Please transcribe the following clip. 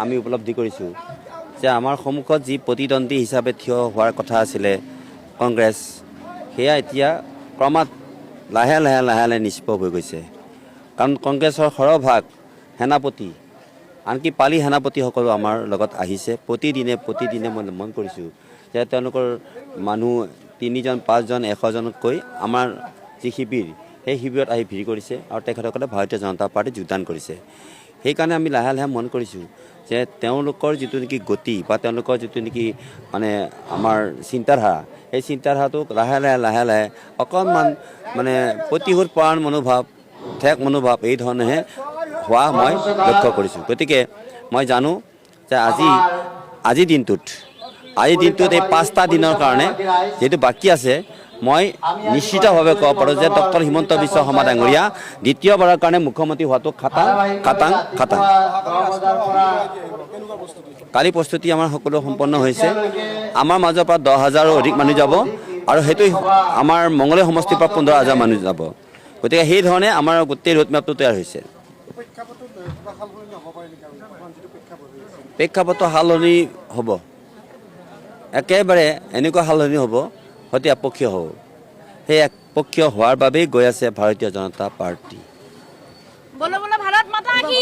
আমি উপলব্ধি কৰিছোঁ যে আমাৰ সন্মুখত যি প্ৰতিদ্বন্দ্বী হিচাপে থিয় হোৱাৰ কথা আছিলে কংগ্ৰেছ, সেয়া এতিয়া ক্ৰমাৎ লাহে লাহে নিষ্প্ৰভ হৈ গৈছে। কাৰণ কংগ্ৰেছৰ সৰহভাগ সেনাপতি, আনকি পালি সেনাপতিসকলো আমাৰ লগত আহিছে। প্ৰতিদিনে মই মন কৰিছোঁ যে তেওঁলোকৰ মানুহ 3জন 5জন 100জনতকৈ আমাৰ যি শিবিৰ, সেই শিবিৰত আহি ভিৰ কৰিছে আৰু তেখেতসকলে ভাৰতীয় জনতা পাৰ্টীত যোগদান কৰিছে। সেইকাৰণে আমি লাহে মন কৰিছোঁ যে তেওঁলোকৰ যিটো নেকি গতি বা তেওঁলোকৰ যিটো নেকি মানে আমাৰ চিন্তাধাৰা, সেই চিন্তাধাৰাটো লাহে অকণমান মানে প্ৰতিশোধ পৰায়ণ মনোভাৱ, ঠেক মনোভাৱ এই ধৰণেহে হোৱা মই লক্ষ্য কৰিছোঁ। গতিকে মই জানো যে আজিৰ দিনটোত এই 5টা দিনৰ কাৰণে যিহেতু বাকী আছে, মই নিশ্চিতভাৱে ক'ব পাৰোঁ যে ডক্টৰ হিমন্ত বিশ্ব শৰ্মা ডাঙৰীয়া দ্বিতীয়বাৰৰ কাৰণে মুখ্যমন্ত্ৰী হোৱাটো খাটাং। কালি প্ৰস্তুতি আমাৰ সকলো সম্পন্ন হৈছে। আমাৰ মাজৰ পৰা 10,000ৰো অধিক মানুহ যাব আৰু সেইটো আমাৰ মঙলদৈ সমষ্টিৰ পৰা 15,000 মানুহ যাব। গতিকে সেই ধৰণে আমাৰ গোটেই ৰোডমেপটো তৈয়াৰ হৈছে। প্ৰেক্ষাপটৰ সালসলনি হ'ব, একেবাৰে এনেকুৱা সালসলনি হ'ব, হয়তো একপক্ষীয় হ'ব। সেই একপক্ষীয় হোৱাৰ বাবেই গৈ আছে ভাৰতীয় জনতা পাৰ্টি। বলো ভাৰত মাতা কি।